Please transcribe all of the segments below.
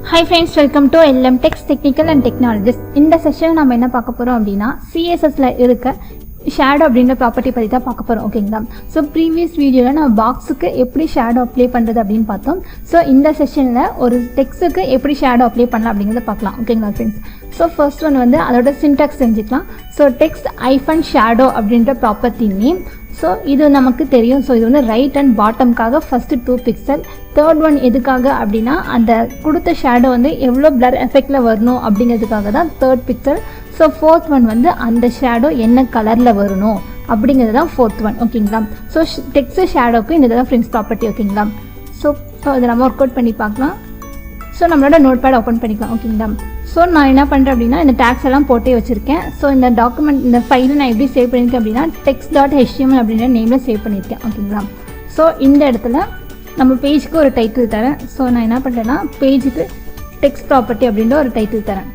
Hi friends, welcome to LM Text Technical and Technologies. இந்த session நம்ம என்ன பார்க்க போறோம் அப்படினா CSSல இருக்க ஷேடோ அப்படிங்கற ப்ராப்பர்ட்டி பத்தி தான் பார்க்க போறோம். ஓகேங்களா? சோ ப்ரீவியஸ் வீடியோல நான் பாக்ஸ்க்கு எப்படி ஷேடோ அப்ளை பண்றது அப்படினு பார்த்தோம். சோ இந்த செஷன்ல ஒரு டெக்ஸ்ட்க்கு எப்படி ஷேடோ அப்ளை பண்ணலாம் அப்படிங்கறத பார்க்கலாம். ஓகேங்களா फ्रेंड्स? சோ ஃபர்ஸ்ட் ஒன் வந்து அதோட சின்டாக்ஸ் தெரிஞ்சுக்கலாம். சோ டெக்ஸ்ட் -shadow அப்படிங்கற ப்ராப்பர்ட்டி நேம். ஸோ இது நமக்கு தெரியும். ஸோ இது வந்து ரைட் அண்ட் பாட்டம்காக ஃபஸ்ட்டு 2 பிக்சல். தேர்ட் ஒன் எதுக்காக அப்படின்னா அந்த கொடுத்த ஷேடோ வந்து எவ்வளோ பிளர் எஃபெக்டில் வரணும் அப்படிங்கிறதுக்காக தான் third pixel. So fourth one வந்து அந்த ஷேடோ என்ன கலரில் வரணும் அப்படிங்கிறது தான் ஃபோர்த் ஒன். ஓகேங்களா? ஸோ டெக்ஸ்ட் ஷேடோக்கு இந்த தான் ஃப்ரெண்ட்ஸ் ப்ராப்பர்ட்டி. ஓகேங்களா? ஸோ அதை நம்ம ஒர்க் அவுட் பண்ணி பார்க்கலாம். ஸோ நம்மளோட நோட் பேட் ஓப்பன் பண்ணிக்கலாம். ஓகேங்களா? ஸோ நான் என்ன பண்ணுறேன் அப்படின்னா இந்த டேக்ஸ் எல்லாம் போட்டே வச்சுருக்கேன். ஸோ இந்த டாக்குமெண்ட் இந்த ஃபைலை நான் எப்படி சேவ் பண்ணியிருக்கேன் அப்படின்னா text.html அப்படின்ற நேமில் சேவ் பண்ணியிருக்கேன். ஓகேங்களா? ஸோ இந்த இடத்துல நம்ம பேஜுக்கு ஒரு டைட்டில் தரேன். ஸோ நான் என்ன பண்ணுறேன்னா பேஜுக்கு டெக்ஸ்ட் ப்ராப்பர்ட்டி அப்படின்ற ஒரு டைட்டில் தரேன்.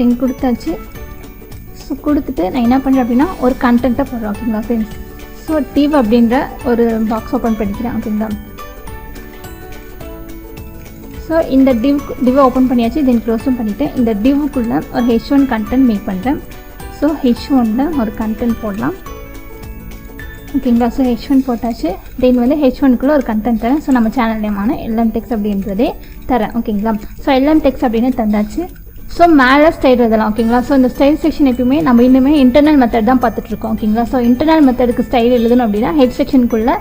இங்கே கொடுத்தாச்சு. ஸோ கொடுத்துட்டு நான் என்ன பண்ணுறேன் அப்படின்னா ஒரு கண்டென்ட்டை போடுறேன். ஓகேங்களா ஃப்ரெண்ட்ஸ்? ஸோ div அப்படின்ற ஒரு பாக்ஸ் ஓப்பன் பண்ணிக்கிறேன். ஓகேங்களா? ஸோ இந்த டிவை ஓப்பன் பண்ணியாச்சு. தென் க்ளோஸும் பண்ணிவிட்டேன். இந்த டிவுக்குள்ளே ஒரு h1 கண்டென்ட் மேக் பண்ணுறேன். ஸோ h1ல ஒரு கண்டென்ட் போடலாம். ஓகேங்களா? ஸோ h1 போட்டாச்சு. தென் வந்து h1க்குள்ளே ஒரு கண்டென்ட் தரேன். ஸோ நம்ம சேனல் நேமான LM Text அப்படின்றதே தரேன். ஓகேங்களா? ஸோ LM Text அப்படின்னு தந்தாச்சு. ஸோ மேலே ஸ்டைல் எழுதலாம். ஓகேங்களா? ஸோ இந்த ஸ்டைல் செக்ஷன் எப்பயுமே நம்ம இன்னுமே இன்டர்னல் மெத்தட் தான் பார்த்துட்ருக்கோம். ஓகேங்களா? ஸோ இன்டர்னல் மெத்தடுக்கு ஸ்டைல் எழுதணும் அப்படின்னா ஹெட் செக்ஷனுக்குள்ளே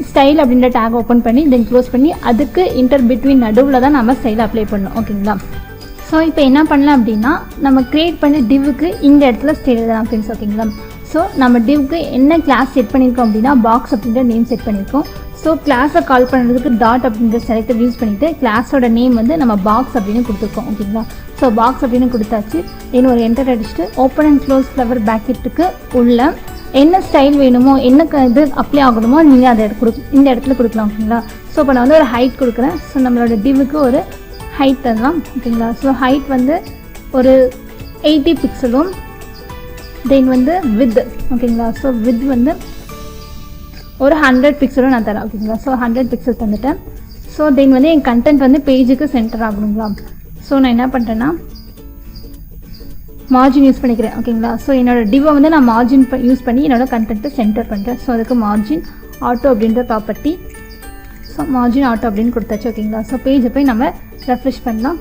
ஸ்டைல் அப்படின்ற டேக் ஓப்பன் பண்ணி தென் க்ளோஸ் பண்ணி அதுக்கு இன்டர் பிட்வீன் நடுவில் தான் நம்ம ஸ்டைல் அப்ளை பண்ணணும். ஓகேங்களா? ஸோ இப்போ என்ன பண்ணலாம் அப்படின்னா நம்ம க்ரியேட் பண்ணி டிவுக்கு இந்த இடத்துல ஸ்டைல் எழுதலாம் ஃப்ரெண்ட்ஸ். ஓகேங்களா? ஸோ நம்ம டிவுக்கு என்ன கிளாஸ் செட் பண்ணியிருக்கோம் அப்படின்னா பாக்ஸ் அப்படின்ற நேம் செட் பண்ணியிருக்கோம். ஸோ கிளாஸை கால் பண்ணுறதுக்கு டாட் அப்படின்ற செலக்டர் யூஸ் பண்ணிவிட்டு கிளாஸோட நேம் வந்து நம்ம பாக்ஸ் அப்படின்னு கொடுத்துருக்கோம். ஓகேங்களா? ஸோ பாக்ஸ் அப்படின்னு கொடுத்தாச்சு. தென் ஒரு என்டர் அடிச்சுட்டு ஓப்பன் அண்ட் க்ளோஸ் ஃப்ளவர் பேக்கெட்டுக்கு உள்ள என்ன ஸ்டைல் வேணுமோ என்ன இது அப்ளை ஆகணுமோ நீங்கள் அதை இந்த இடத்துல கொடுக்கலாம். ஓகேங்களா? ஸோ இப்போ நான் வந்து ஒரு ஹைட் கொடுக்குறேன். ஸோ நம்மளோட டிவுக்கு ஒரு ஹைட் தரலாம். ஓகேங்களா? ஸோ ஹைட் வந்து ஒரு 80 பிக்சலும் தென் வந்து வித். ஓகேங்களா? ஸோ வித் வந்து ஒரு 100 பிக்சலும் நான் தரேன். ஓகேங்களா? ஸோ 100 பிக்சல் தந்துட்டேன். ஸோ தென் வந்து என் கண்டென்ட் வந்து பேஜுக்கு சென்டர் ஆகணுங்களா? ஸோ நான் என்ன பண்ணுறேன்னா மார்ஜின் யூஸ் பண்ணிக்கிறேன். ஓகேங்களா? ஸோ என்னோட டிவை வந்து நான் மார்ஜின் யூஸ் பண்ணி என்னோட கண்டென்ட்டை சென்டர் பண்ணுறேன். ஸோ அதுக்கு மார்ஜின் ஆட்டோ அப்படின்ற ப்ராப்பர்ட்டி. ஸோ மார்ஜின் ஆட்டோ அப்படின்னு கொடுத்தாச்சு. ஓகேங்களா? ஸோ பேஜை போய் நம்ம ரெஃப்ரெஷ் பண்ணலாம்.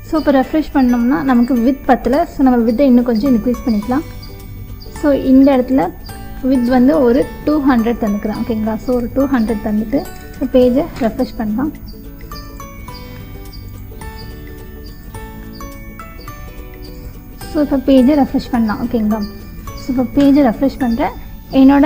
ஸோ இப்போ ரெஃப்ரெஷ் பண்ணோம்னா நமக்கு வித் பத்தில். ஸோ நம்ம வித்தை இன்னும் கொஞ்சம் இன்க்ரீஸ் பண்ணிக்கலாம். ஸோ இந்த இடத்துல வித் வந்து ஒரு 200 தந்துக்கிறேன். ஓகேங்களா? ஸோ ஒரு 200 தந்துட்டு பேஜை ரெஃப்ரெஷ் பண்ணலாம். ஸோ இப்போ பேஜை ரெஃப்ரெஷ் பண்ணலாம். ஓகேங்களா? ஸோ இப்போ பேஜை ரெஃப்ரெஷ் பண்ணுறேன். என்னோட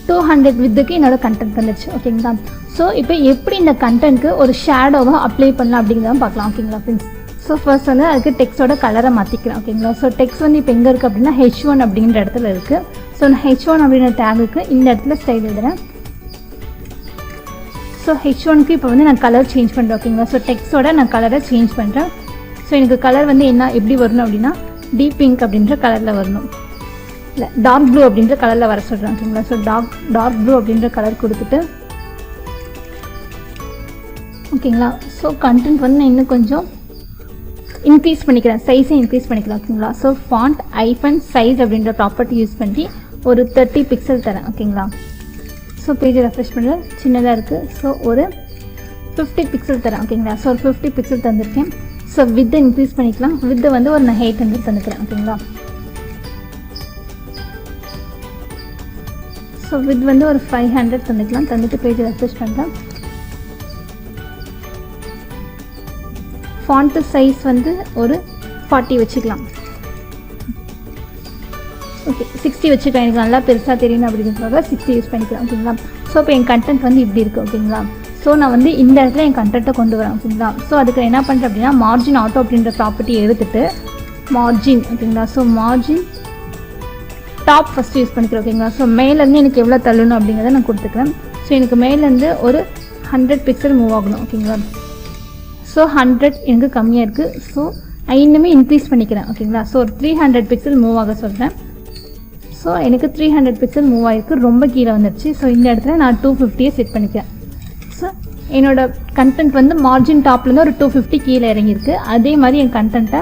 200 வித்துக்கு என்னோடய கண்டென்ட் வந்துடுச்சு. ஓகேங்களா? ஸோ இப்போ எப்படி இந்த கண்டென்ட்க்கு ஒரு ஷேடோவை அப்ளை பண்ணலாம் அப்படிங்கிறத பார்க்கலாம். ஓகேங்களா ஃப்ரெண்ட்ஸ்? ஸோ ஃபர்ஸ்ட் வந்து அதுக்கு டெக்ஸ்ட்டோட கலரை மாற்றிக்கிறேன். ஓகேங்களா? ஸோ டெக்ஸ்ட் வந்து இப்போ எங்கே இருக்குது அப்படின்னா h1 அப்படின்ற இடத்துல இருக்குது. ஸோ நான் h1 அப்படின்ற டேகுக்கு இந்த இடத்துல ஸ்டைல் எழுதுறேன். ஸோ h1க்கு இப்போ வந்து நான் கலர் சேஞ்ச் பண்ணுறேன். ஓகேங்களா? ஸோ டெக்ஸ்ட்டோட நான் கலரை சேஞ்ச் பண்ணுறேன். ஸோ எனக்கு கலர் வந்து என்ன எப்படி வரணும் அப்படின்னா டீப் பிங்க் அப்படின்ற கலரில் வரணும். இல்லை டார்க் ப்ளூ அப்படின்ற கலரில் வர சொல்கிறேன். ஓகேங்களா? ஸோ டார்க் ப்ளூ அப்படின்ற கலர் கொடுத்துட்டு ஓகேங்களா? ஸோ கண்டென்ட் வந்து நான் இன்னும் கொஞ்சம் இன்க்ரீஸ் பண்ணிக்கிறேன். சைஸை இன்க்ரீஸ் பண்ணிக்கலாம். ஓகேங்களா? ஸோ ஃபாண்ட் -size அப்படின்ற ப்ராப்பர்ட்டி யூஸ் பண்ணி ஒரு 30 பிக்சல் தரேன். ஓகேங்களா? ஸோ பேஜ் ரெஃப்ரெஷ் பண்ணுறது சின்னதாக இருக்குது. ஸோ ஒரு 50 பிக்சல் தரேன். ஓகேங்களா? ஸோ ஒரு 50 பிக்சல் தந்திருக்கேன். ஸோ வித்தை இன்க்ரீஸ் பண்ணிக்கலாம். வித்தை வந்து ஒரு நான் 800 தந்துக்கிறேன். ஓகேங்களா? ஸோ வித் வந்து ஒரு 500 தந்துக்கலாம். தந்துட்டு பேஜ் ரெஃப்ரெஷ் பண்ணுறேன். ஃபாண்ட் சைஸ் வந்து ஒரு 40 வச்சுக்கலாம். ஓகே 60 வச்சுக்கலாம். எனக்கு நல்லா பெருசாக தெரியணும் அப்படிங்கிறதுக்காக 60 யூஸ் பண்ணிக்கலாம். ஓகேங்களா? ஸோ இப்போ என் கண்டென்ட் வந்து இப்படி இருக்குது. ஓகேங்களா? ஸோ நான் வந்து இந்த இடத்துல என் கண்டென்ட்டை கொண்டு வரேன். ஓகேங்களா? ஸோ அதுக்கு என்ன பண்ணுறேன் அப்படின்னா மார்ஜின் ஆட்டோ அப்படின்ற ப்ராப்பர்ட்டி எடுத்துகிட்டு மார்ஜின். ஓகேங்களா? So margin top first use பண்ணிக்கிறேன். ஓகேங்களா? ஸோ மேலேருந்து எனக்கு எவ்வளோ தள்ளணும் அப்படிங்கிறத நான் கொடுத்துக்கிறேன். ஸோ எனக்கு மேலேருந்து ஒரு 100 பிக்சல் மூவ் ஆகணும். ஓகேங்களா? ஸோ 100 எனக்கு கம்மியாக இருக்குது. ஸோ இன்னுமே இன்க்ரீஸ் பண்ணிக்கிறேன். ஓகேங்களா? ஸோ ஒரு 300 பிக்சல் மூவ் ஆக சொல்கிறேன். ஸோ எனக்கு 300 பிக்சல் மூவ் ஆகிருக்கு, ரொம்ப கீழே வந்துடுச்சு. ஸோ இந்த இடத்துல நான் 250 செட் பண்ணிக்கிறேன். ஸோ என்னோடய கண்டென்ட் வந்து மார்ஜின் டாப்லேருந்து ஒரு 250 கீழே இறங்கியிருக்கு. அதே மாதிரி என் கண்டென்ட்டை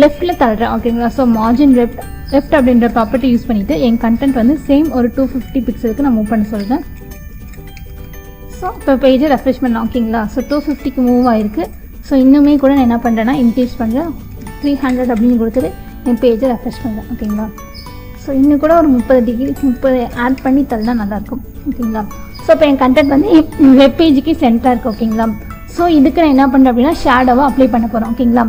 லெஃப்ட்டில் தள்ளுறேன் ஓகேங்களா. ஸோ மார்ஜின் லெஃப்ட் அப்படின்ற ப்ராப்பர்ட்டி யூஸ் பண்ணிவிட்டு என் கண்டென்ட் வந்து சேம் ஒரு 250 பிக்சலுக்கு நான் மூவ் பண்ண சொல்கிறேன். ஸோ இப்போ பேஜை ரெஃப்ரெஷ் பண்ணலாம் ஓகேங்களா. ஸோ 250க்கு மூவ் ஆகிருக்கு. ஸோ இன்னுமே கூட நான் என்ன பண்ணுறேன்னா இன்க்ரீஸ் பண்ணுறேன், 300 அப்படின்னு கொடுத்துட்டு என் பேஜை ரெஃப்ரெஷ் பண்ணுறேன் ஓகேங்களா. ஸோ இன்னும் கூட ஒரு 30 ஆட் பண்ணி தள்ளா நல்லாயிருக்கும் ஓகேங்களா. ஸோ இப்போ என் கண்டென்ட் வந்து வெப் பேஜுக்கு சென்டராக இருக்குது ஓகேங்களா. ஸோ இதுக்கு நான் என்ன பண்ணுறேன் அப்படின்னா ஷேடோவை அப்ளை பண்ண போகிறேன் ஓகேங்களா.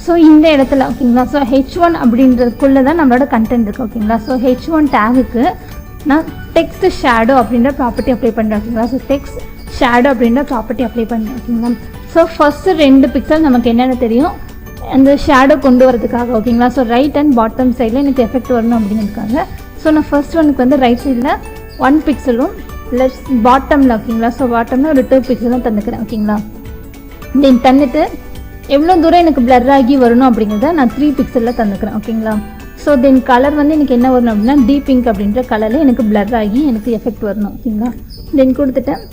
ஸோ இந்த இடத்துல ஓகேங்களா. ஸோ H1 அப்படின்றதுக்குள்ளே தான் நம்மளோட கண்டென்ட் இருக்குது ஓகேங்களா. ஸோ H1 டேகுக்கு நான் டெக்ஸ்ட் ஷேடோ அப்படின்ற ப்ராப்பர்ட்டி அப்ளை பண்ணுறேன் ஓகேங்களா. ஸோ டெக்ஸ்ட் ஷேடோ அப்படின்ற ப்ராப்பர்ட்டி அப்ளை பண்ணுறேன் ஓகேங்களா. ஸோ ஃபஸ்ட்டு 2 பிக்சல் நமக்கு என்னென்ன தெரியும் அந்த ஷேடோ கொண்டு வரதுக்காக ஓகேங்களா. ஸோ ரைட் அண்ட் பாட்டம் சைடில் எனக்கு எஃபெக்ட் வரணும் அப்படிங்கிறதுக்காக ஸோ நான் ஃபர்ஸ்ட் ஒனுக்கு வந்து ரைட் சைடில் 1 பிக்சலும் லெஃப்ட் பாட்டமில் ஓகேங்களா. ஸோ பாட்டமில் ஒரு 2 பிக்சலும் தந்துக்கிறேன் ஓகேங்களா. தென் தந்துட்டு எவ்வளோ தூரம் எனக்கு பிளர் ஆகி வரணும் அப்படிங்கிறத நான் 3 பிக்சலில் தந்துக்கிறேன் ஓகேங்களா. ஸோ தென் கலர் வந்து எனக்கு என்ன வரணும் அப்படின்னா டீப் பிங்க் அப்படின்ற கலரில் எனக்கு பிளர் ஆகி எனக்கு எஃபெக்ட் வரணும் ஓகேங்களா. தென் கொடுத்துட்டேன்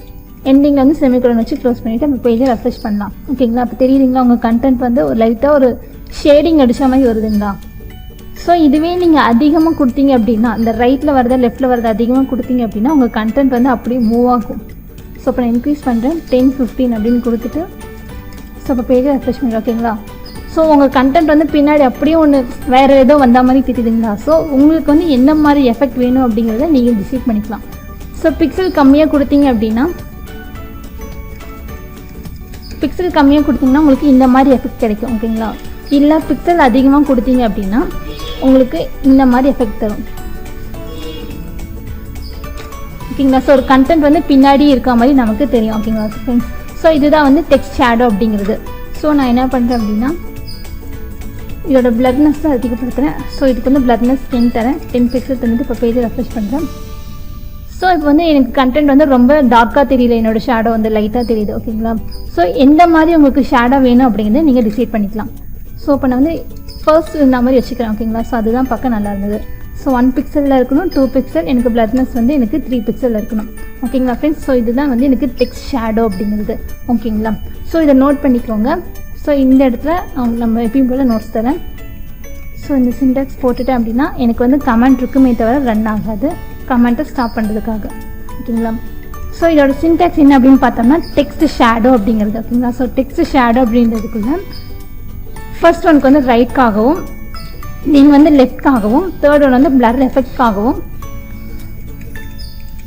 எண்டிங்கில் வந்து செமிகோலன் வச்சு க்ளோஸ் பண்ணிவிட்டு நம்ம பேஜை ரெஃப்ரெஷ் பண்ணலாம் ஓகேங்களா. அப்போ தெரியுதுங்களா உங்கள் கண்டென்ட் வந்து ஒரு லைட்டாக ஒரு ஷேடிங் அடித்த மாதிரி வருதுங்களா. ஸோ இதுவே நீங்கள் அதிகமாக கொடுத்தீங்க அப்படின்னா இந்த ரைட்டில் வரதை லெஃப்ட்டில் வரதை அதிகமாக கொடுத்தீங்க அப்படின்னா உங்கள் கண்டென்ட் வந்து அப்படியே மூவ் ஆகும். ஸோ இப்போ நான் இன்க்ரீஸ் பண்ணுறேன் 10-15 அப்படின்னு கொடுத்துட்டு ஸோ இப்போ பேஜை ரெஃப்ரெஷ் பண்ணுறேன் ஓகேங்களா. ஸோ உங்கள் கண்டென்ட் வந்து பின்னாடி அப்படியே ஒன்று வேறு ஏதோ வந்த மாதிரி தெரியுதுங்களா. ஸோ உங்களுக்கு வந்து என்ன மாதிரி எஃபெக்ட் வேணும் அப்படிங்கிறத நீங்கள் டிசைட் பண்ணிக்கலாம். ஸோ பிக்சல் கம்மியாக கொடுத்தீங்க அப்படின்னா உங்களுக்கு இந்த மாதிரி எஃபெக்ட் கிடைக்கும் ஓகேங்களா. இல்லை பிக்சல் அதிகமாக கொடுத்தீங்க அப்படின்னா உங்களுக்கு இந்த மாதிரி எஃபெக்ட் தரும் ஓகேங்களா. ஸோ ஒரு கண்டென்ட் வந்து பின்னாடி இருக்க மாதிரி நமக்கு தெரியும் ஓகேங்களா ஃப்ரெண்ட்ஸ். ஸோ இதுதான் வந்து டெக்ஸ்ட் ஷேடோ அப்படிங்கிறது. ஸோ நான் என்ன பண்ணுறேன் அப்படின்னா இதோட பிளட்னஸ் தான் அதிகப்படுத்துகிறேன். ஸோ இதுக்கு வந்து பிளட்னஸ் 10 தரேன், 10 பிக்சல் தந்துட்டு இப்போ பேஜை ரெஃப்ரெஷ் பண்ணுறேன். ஸோ இப்போ வந்து எனக்கு கண்டென்ட் வந்து ரொம்ப டார்க்காக தெரியல, என்னோடய ஷேடோ வந்து லைட்டாக தெரியுது ஓகேங்களா. ஸோ எந்த மாதிரி உங்களுக்கு ஷேடோ வேணும் அப்படிங்கிறத நீங்கள் டிசைட் பண்ணிக்கலாம். ஸோ இப்போ நான் வந்து ஃபர்ஸ்ட் இந்த மாதிரி வச்சுக்கிறேன் ஓகேங்களா. ஸோ அதுதான் பார்க்க நல்லா இருந்தது. ஸோ 1 பிக்சலில் இருக்கணும், 2 பிக்சல், எனக்கு பிளட்னஸ் வந்து எனக்கு 3 பிக்சலில் இருக்கணும் ஓகேங்களா ஃப்ரெண்ட்ஸ். ஸோ இதுதான் வந்து எனக்கு டெக்ஸ்ட் ஷேடோ அப்படிங்கிறது ஓகேங்களா. ஸோ இதை நோட் பண்ணிக்கோங்க. ஸோ இந்த இடத்துல நம்ம எப்பயும் போல் நோட்ஸ் தரேன். ஸோ இந்த சின்டாக்ஸ் போட்டுட்டேன் அப்படின்னா எனக்கு வந்து கமெண்ட் இருக்குமே தவிர ரன் ஆகாது, கமெண்ட்டை ஸ்டாப் பண்ணுறதுக்காக ஓகேங்களா. ஸோ இதோட சின்டாக்ஸ் என்ன அப்படின்னு பார்த்தோம்னா டெக்ஸ்ட் ஷேடோ அப்படிங்கிறது ஓகேங்களா. ஸோ டெக்ஸ்ட் ஷேடோ அப்படின்றதுக்குள்ள ஃபர்ஸ்ட் ஒனுக்கு வந்து ரைட்காகவும், நீங்கள் வந்து லெஃப்ட்காகவும், தேர்ட் ஒன் வந்து பிளர் எஃபெக்ட்காகவும்,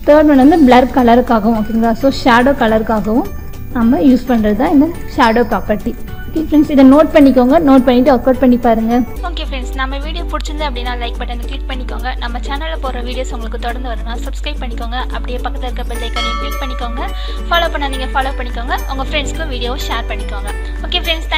தேர்ட் ஒன் வந்து பிளர் கலருக்காகவும் ஓகேங்களா. ஸோ ஷேடோ கலருக்காகவும் நம்ம யூஸ் பண்ணுறது தான் இந்த ஷேடோ ப்ராப்பர்ட்டி. ஓகே ஃப்ரெண்ட்ஸ், இதை நோட் பண்ணிக்கோங்க, நோட் பண்ணிவிட்டு ஒர்க் அவுட் பண்ணி பாருங்கள். ஓகே ஃப்ரெண்ட்ஸ், நம்ம வீடியோ பிடிச்சிருந்து அப்படின்னா லைக் பட்டனை கிளிக் பண்ணிக்கோங்க. நம்ம சேனலில் போகிற வீடியோஸ் உங்களுக்கு தொடர்ந்து வரணும் சப்ஸ்கிரைப் பண்ணிக்கோங்க. அப்படியே பக்கத்தில் இருக்க பெல் ஐக்கானையும் கிளிக் பண்ணிக்கோங்க. ஃபாலோ பண்ண நீங்கள் ஃபாலோ பண்ணிக்கோங்க. உங்கள் ஃப்ரெண்ட்ஸ்க்கும் வீடியோவை ஷேர் பண்ணிக்கோங்க. Okay friends.